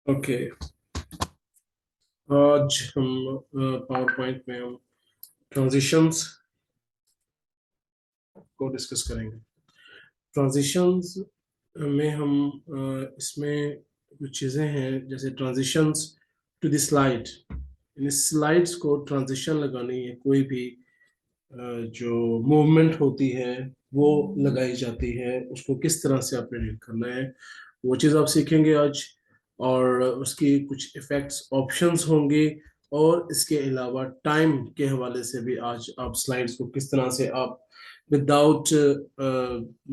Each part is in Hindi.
ओके, आज हम पावर पॉइंट में हम ट्रांजिशंस को डिस्कस करेंगे। ट्रांजिशंस में हम इसमें कुछ चीज़ें हैं, जैसे ट्रांजिशंस टू द स्लाइड। इन स्लाइड्स को ट्रांजिशन लगानी है, कोई भी जो मूवमेंट होती है वो लगाई जाती है, उसको किस तरह से आपने डील करना है वो चीज़ आप सीखेंगे आज। और उसकी कुछ इफेक्ट्स ऑप्शंस होंगे, और इसके अलावा टाइम के हवाले से भी आज आप स्लाइड्स को किस तरह से आप विदाउट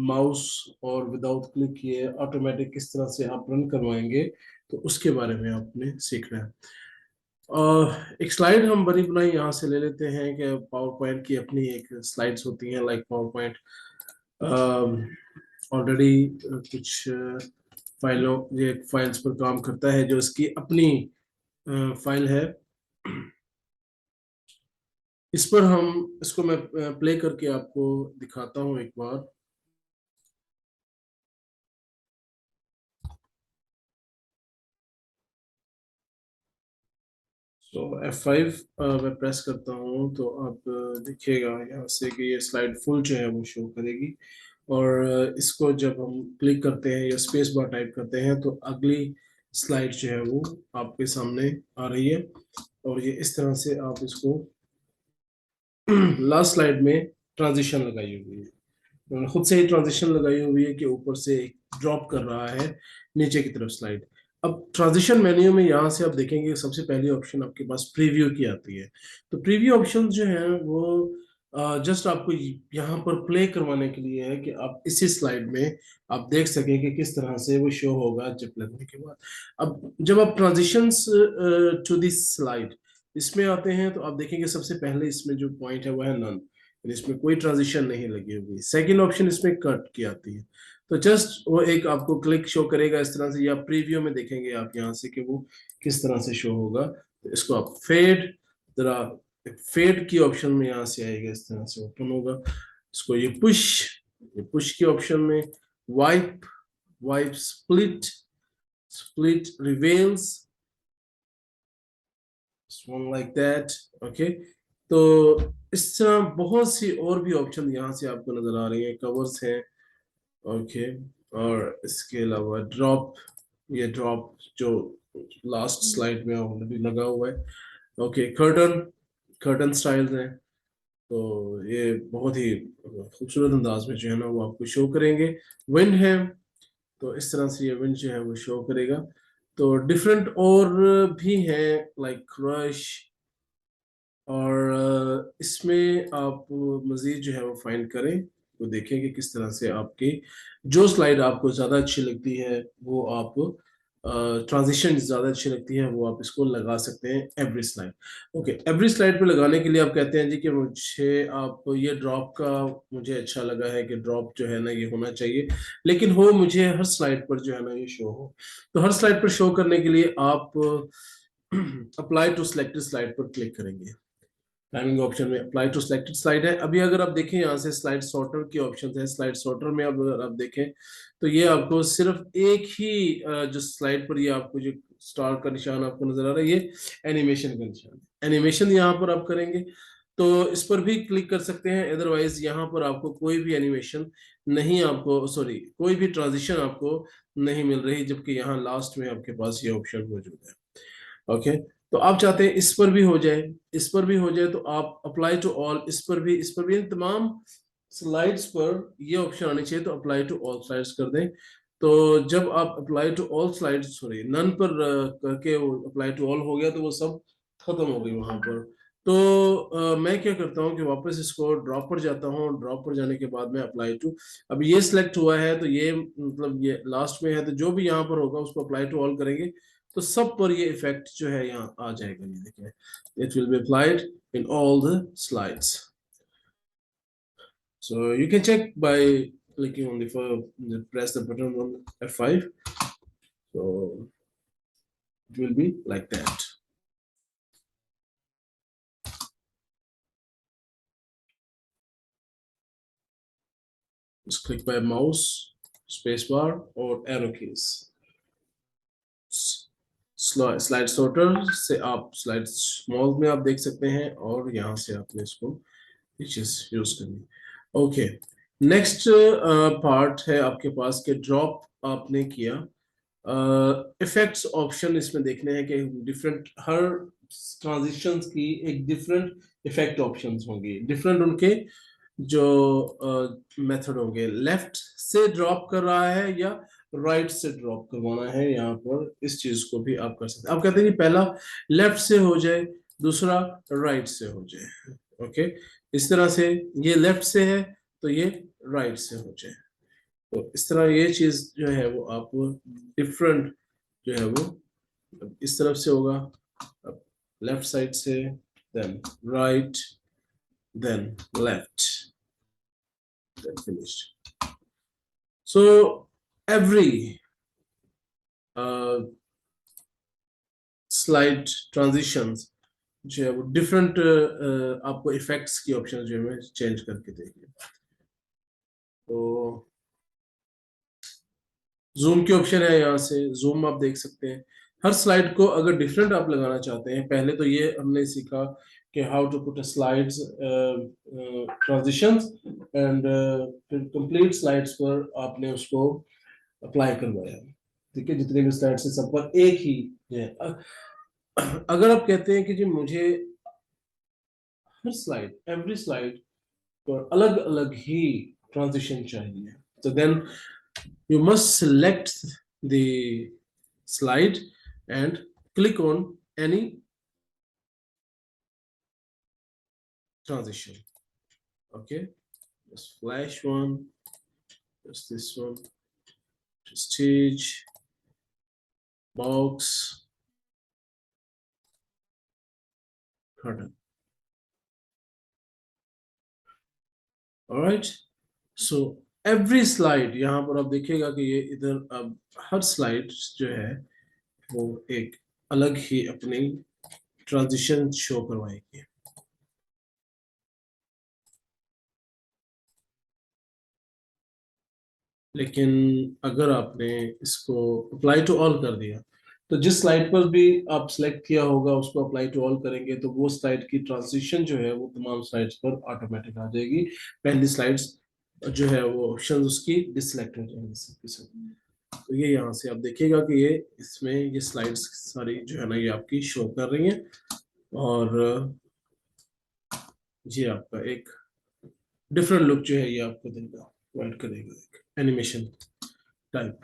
माउस और विदाउट क्लिक किए ऑटोमेटिक किस तरह से आप रन करवाएंगे, तो उसके बारे में आपने सीखना है। एक स्लाइड हम बनी बनाई यहाँ से ले लेते हैं कि पावर पॉइंट की अपनी एक स्लाइड्स होती हैं, लाइक पावर पॉइंट ऑलरेडी कुछ फाइलों ये फाइल्स पर काम करता है, जो इसकी अपनी फाइल है। इस पर हम इसको मैं प्ले करके आपको दिखाता हूँ एक बार। तो F5 मैं प्रेस करता हूँ, तो आप देखिएगा यहाँ से कि ये स्लाइड फुल जो है वो शो करेगी। और इसको जब हम क्लिक करते हैं या स्पेस बार टाइप करते हैं, तो अगली स्लाइड जो है वो आपके सामने आ रही है। और ये इस तरह से आप इसको लास्ट स्लाइड में ट्रांजिशन लगाई हुई है, उन्होंने खुद से ही ट्रांजिशन लगाई हुई है कि ऊपर से एक ड्रॉप कर रहा है नीचे की तरफ स्लाइड। अब ट्रांजिशन मेन्यू में यहाँ से आप देखेंगे सबसे पहली ऑप्शन आपके पास प्रीव्यू की आती है। तो प्रीव्यू ऑप्शन जो है वो जस्ट आपको यहाँ पर प्ले करवाने के लिए है कि आप इसी स्लाइड में आप देख सकें कि किस तरह से वो शो होगा जब लगने के बाद। अब जब आप ट्रांजिशंस टू दिस स्लाइड इसमें आते हैं, तो आप देखेंगे सबसे पहले इसमें जो पॉइंट है वो है नन, इसमें कोई ट्रांजिशन नहीं लगी हुई। सेकंड ऑप्शन इसमें कट की आती है, तो जस्ट वो एक आपको क्लिक शो करेगा इस तरह से, या प्रीव्यू में देखेंगे आप यहाँ से कि वो किस तरह से शो होगा। तो इसको आप फेड, जरा फेड की ऑप्शन में यहाँ से आएगा, इस तरह से ओपन होगा। इसको ये पुश की ऑप्शन में wipe, wipe split, split reveals, like that. Okay, तो इस तरह बहुत सी और भी ऑप्शन यहाँ से आपको नजर आ रही है, कवर्स हैं। ओके, और इसके अलावा ड्रॉप, ये ड्रॉप जो लास्ट स्लाइड में ऑलरेडी लगा हुआ है। ओके, कर्टन, कर्टन स्टाइल्स हैं, तो ये बहुत ही खूबसूरत अंदाज में जो है ना वो आपको शो करेंगे। विंड है, तो इस तरह से ये विंड जो है वो शो करेगा। तो डिफरेंट और भी है, लाइक क्रश। और इसमें आप मजीद जो है वो फाइंड करें, तो देखें कि किस तरह से आपकी जो स्लाइड आपको ज़्यादा अच्छी लगती है वो आप ट्रांजिशन ज़्यादा अच्छी लगती है वो आप इसको लगा सकते हैं every slide. Okay, every slide पे लगाने के लिए आप कहते हैं जी कि मुझे आप ये ड्रॉप का मुझे अच्छा लगा है कि ड्रॉप जो है ना ये होना चाहिए, लेकिन हो मुझे हर स्लाइड पर जो है ना ये शो हो। तो हर स्लाइड पर शो करने के लिए आप अप्लाई टू सिलेक्टेड स्लाइड पर क्लिक करेंगे। टाइमिंग ऑप्शन में अप्लाई टू सिलेक्टेड स्लाइड है। अभी अगर आप देखें यहाँ से स्लाइड सॉर्टर की ऑप्शन है, स्लाइड सॉर्टर में अब अगर आप देखें तो ये आपको सिर्फ एक ही जो स्लाइड पर ये आपको जो स्टार का निशान आपको नजर आ रहा है, ये एनिमेशन का निशान है। एनिमेशन यहाँ पर आप करेंगे तो इस पर भी क्लिक कर सकते हैं, अदरवाइज यहाँ पर आपको कोई भी एनिमेशन नहीं, आपको सॉरी कोई भी ट्रांजिशन आपको नहीं मिल रही, जबकि यहाँ लास्ट में आपके पास ये ऑप्शन मौजूद है। ओके, तो आप चाहते हैं इस पर भी हो जाए, इस पर भी हो जाए, तो आप अप्लाई टू ऑल, इस पर भी, इन तमाम स्लाइड्स पर ये ऑप्शन आनी चाहिए, तो अप्लाई टू ऑल स्लाइड्स कर दें। तो जब आप apply to all slides, sorry none पर करके वो अप्लाई टू ऑल हो गया, तो वो सब खत्म हो गई वहां पर। तो मैं क्या करता हूँ कि वापस इसको ड्रॉप पर जाता हूँ, ड्रॉप पर जाने के बाद में अप्लाई टू, अब ये सिलेक्ट हुआ है तो ये मतलब ये लास्ट में है, तो जो भी यहाँ पर होगा उसको अप्लाई टू ऑल करेंगे, तो सब पर ये इफेक्ट जो है यहाँ आ जाएगा। ये देखिए, it will be applied in all the slides. So you can check by clicking on press the button on F5. So it will be like that. Just click by mouse, spacebar, or arrow keys. Slide sorter से आप स्लाइड स्मॉल में आप देख सकते हैं, और यहाँ से आपने इसको ये चीज यूज करनी। ओके, नेक्स्ट पार्ट है आपके पास के ड्रॉप आपने किया। इफेक्ट्स ऑप्शन इसमें देखने हैं कि डिफरेंट, हर ट्रांजिशंस की एक डिफरेंट इफेक्ट ऑप्शंस होंगी, डिफरेंट उनके जो मेथड होंगे। लेफ्ट से ड्रॉप कर रहा है या राइट से ड्रॉप करवाना है, यहाँ पर इस चीज को भी आप कर सकते हैं। आप कहते हैं कि पहला लेफ्ट से हो जाए, दूसरा राइट से हो जाए। ओके, इस तरह से ये लेफ्ट से है तो ये राइट से हो जाए। तो इस तरह ये चीज जो है वो आप डिफरेंट जो है वो इस तरफ से होगा, लेफ्ट साइड से, then right, then left, then finished. So every slide transitions जो है वो डिफरेंट आपको इफेक्ट्स की ऑप्शन जो है चेंज करके देंगे। तो जूम की ऑप्शन है, यहाँ से जूम आप देख सकते हैं। हर स्लाइड को अगर डिफरेंट आप लगाना चाहते हैं, पहले तो ये हमने सीखा कि how to put slides transitions, and फिर कंप्लीट स्लाइड्स पर आपने उसको अप्लाई करवाया। ठीक है, जितने भी स्लाइड्स है सब पर एक ही है। अगर आप कहते हैं कि जी मुझे हर स्लाइड, एवरी स्लाइड पर अलग अलग ही ट्रांजिशन चाहिए, तो then you must select the slide and click on any transition. Okay, just flash one, just this one, just stage, box, curtain. All right, so every slide, यहाँ पर आप देखिएगा कि ये इधर अब हर स्लाइड जो है वो एक अलग ही अपनी ट्रांजिशन शो करवाएगी। लेकिन अगर आपने इसको अप्लाई टू ऑल कर दिया, तो जिस स्लाइड पर भी आप सिलेक्ट किया होगा उसको अप्लाई टू ऑल करेंगे, तो वो स्लाइड की ट्रांजिशन जो है वो तमाम स्लाइड्स पर ऑटोमेटिक आ जाएगी। पहली स्लाइड्स जो है वो ऑप्शन उसकी डिसलेक्ट हो जाएंगे। तो ये यहाँ से आप देखिएगा कि ये इसमें ये स्लाइड्स सारी जो है ना ये आपकी शो कर रही हैं, और ये आपका एक डिफरेंट लुक जो है ये आपको देगा, प्रोवाइड करेगा एक animation type.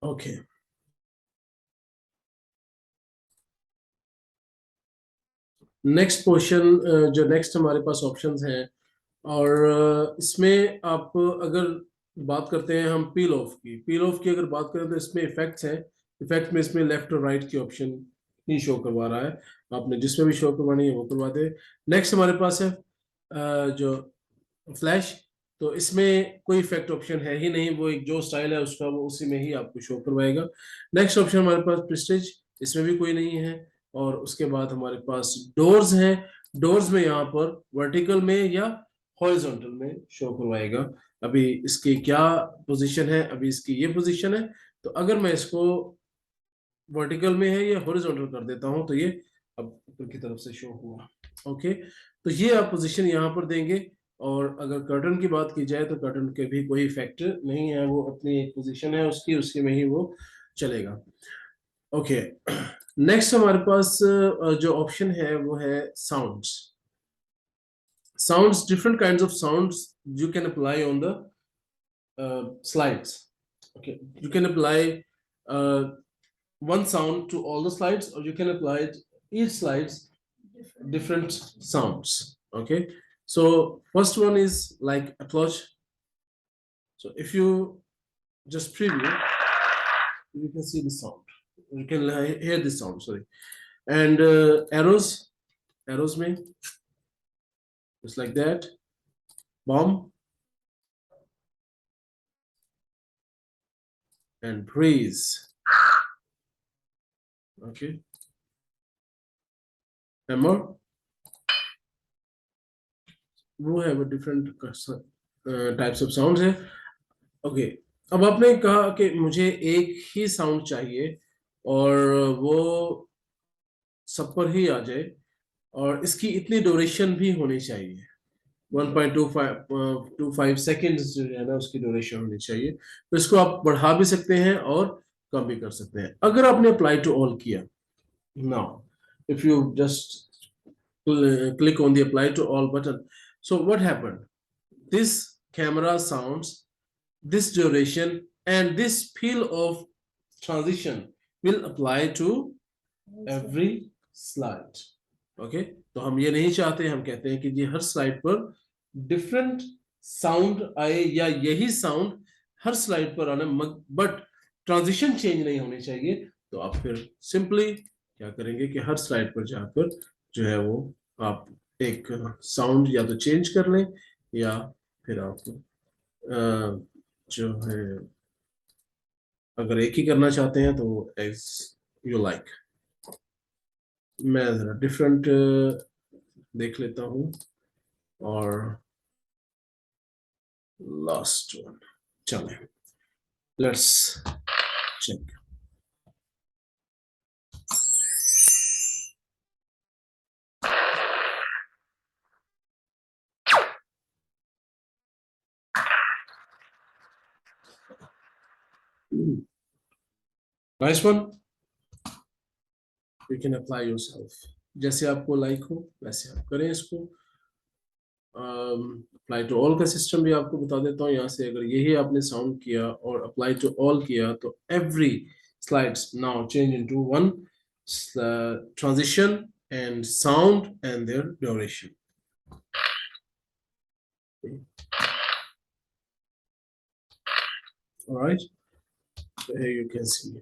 Okay, next portion जो नेक्स्ट हमारे पास ऑप्शंस हैं, और इसमें आप अगर बात करते हैं हम पील ऑफ की, पील ऑफ की अगर बात करें तो इसमें इफेक्ट्स हैं। इफेक्ट में इसमें लेफ्ट और राइट की ऑप्शन ही शो करवा रहा है, आपने जिसमें भी शो करवानी है वो करवा दे। नेक्स्ट हमारे पास है जो फ्लैश, तो इसमें कोई इफेक्ट ऑप्शन है ही नहीं, वो एक जो स्टाइल है उसका वो उसी में ही आपको शो करवाएगा। नेक्स्ट ऑप्शन हमारे पास प्रेस्टीज, इसमें भी कोई नहीं है। और उसके बाद हमारे पास डोर्स है, डोर्स में यहाँ पर वर्टिकल में या हॉरिजॉन्टल में शो करवाएगा। अभी इसकी क्या पोजीशन है, अभी इसकी ये पोजीशन है, तो अगर मैं इसको वर्टिकल में है या हॉरिजॉन्टल कर देता हूं तो ये अब ऊपर की तरफ से शो हुआ। ओके, तो ये आप पोजीशन यहाँ पर देंगे। और अगर कर्टन की बात की जाए तो कर्टन के भी कोई इफेक्ट नहीं है, वो अपनी एक पोजीशन है उसकी, उसकी में ही वो चलेगा। ओके, नेक्स्ट हमारे पास जो ऑप्शन है वो है sounds. Sounds, different kinds of sounds you can apply on the slides. Okay, you can apply uh, one sound to all the slides, or you can apply it each slides different sounds. Okay, so first one is like applause. So if you just preview, you can see the sound, you can hear the sound, sorry. And arrows mean just like that, bomb, and breeze. Okay, hammer, वो है वो डिफरेंट टाइप्स ऑफ साउंड है। ओके, अब आपने कहा कि मुझे एक ही साउंड चाहिए और वो सब पर ही आ जाए, और इसकी इतनी ड्यूरेशन भी होनी चाहिए, 1.25 सेकेंड्स जो है ना उसकी ड्यूरेशन होनी चाहिए। तो इसको आप बढ़ा भी सकते हैं और कम भी कर सकते हैं। अगर आपने अप्लाई टू ऑल किया, now if you just click on the apply to all button, so what happened, this camera sounds, this duration and this feel of transition will apply to every slide. Okay, तो हम ये नहीं चाहते, हम कहते हैं कि जी हर स्लाइड पर डिफरेंट साउंड आए या यही साउंड हर स्लाइड पर आना, बट ट्रांजिशन चेंज नहीं होनी चाहिए। तो आप फिर सिंपली क्या करेंगे कि हर स्लाइड पर जाकर जो है वो आप एक साउंड या तो चेंज कर लें, या फिर आप जो है अगर एक ही करना चाहते हैं तो एज यू लाइक। मैं जरा डिफरेंट देख लेता हूँ, और लास्ट वन, चले let's check. Nice one, you can apply yourself, जैसे आपको लाइक हो वैसे आप करें इसको। अप्लाई टू ऑल का सिस्टम भी आपको बता देता हूँ यहाँ से। अगर यही आपने साउंड किया और अप्लाई टू ऑल किया तो every slides now change into one transition and sound and their duration. All right, so here you can see.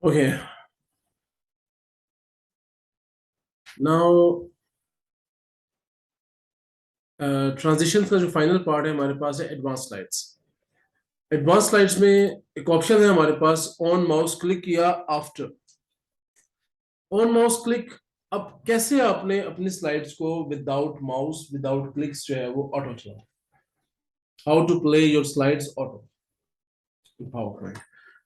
Okay, now transition का जो फाइनल पार्ट है हमारे पास है एडवांस स्लाइड्स। एडवांस स्लाइड्स में एक ऑप्शन है हमारे पास, ऑन माउस क्लिक किया आफ्टर, ऑन माउस क्लिक। अब कैसे आपने अपनी स्लाइड्स को विदाउट माउस विदाउट क्लिक्स जो है वो ऑटो चला, how to play your slides auto in PowerPoint.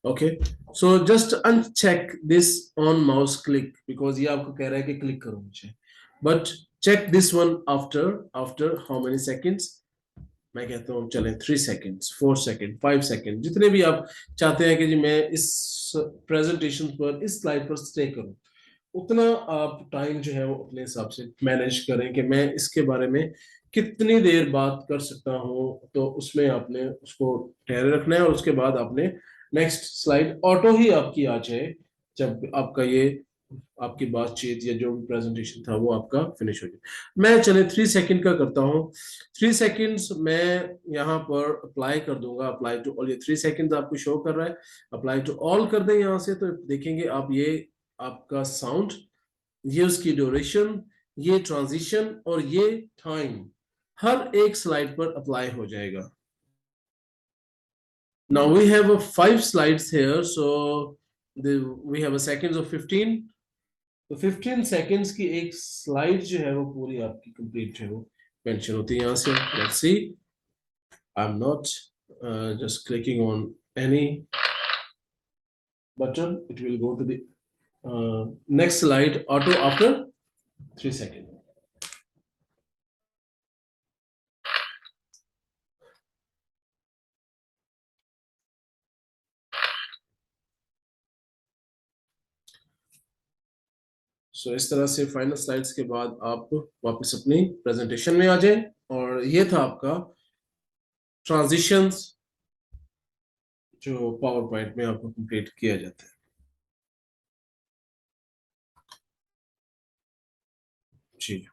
Okay, so just uncheck this on mouse click because ये आपको कह रहा है कि क्लिक करो मुझे, but check this one after how many seconds। मैं कहता हूँ चलें 3 seconds, 4 seconds, 5 seconds, जितने भी आप चाहते हैं कि जी मैं इस प्रेजेंटेशन पर इस स्लाइड पर स्टे करूं, उतना आप टाइम जो है वो अपने हिसाब से मैनेज करें कि मैं इसके बारे में कितनी देर बात कर सकता हूँ। तो उसमें आपने उसको ठहरे रखना है और उसके बाद आपने नेक्स्ट स्लाइड ऑटो ही आपकी आ जाए जब आपका ये आपकी बातचीत या जो भी प्रेजेंटेशन था वो आपका फिनिश हो जाए। मैं चले 3 सेकंड का करता हूँ। 3 सेकंड्स मैं यहाँ पर अप्लाई कर दूंगा, अप्लाई टू ऑल। ये 3 सेकंड्स आपको शो कर रहा है, अप्लाई टू ऑल कर दें यहाँ से तो देखेंगे आप ये आपका साउंड, ये उसकी ड्यूरेशन, ये ट्रांजिशन और ये टाइम हर एक स्लाइड पर अप्लाई हो जाएगा। Now we have 5 slides here, so we have a seconds of 15। तो 15 seconds की एक स्लाइड जो है वो पूरी आपकी कंप्लीट है वो मेंशन होती है यहाँ से। Let's see, I am not just clicking on any button, it will go to the next slide auto after 3 seconds। सो इस तरह से फाइनल स्लाइड्स के बाद आप वापस अपनी प्रेजेंटेशन में आ जाएं, और ये था आपका ट्रांजिशंस जो पावर पॉइंट में आपको कंप्लीट किया जाता है। जी।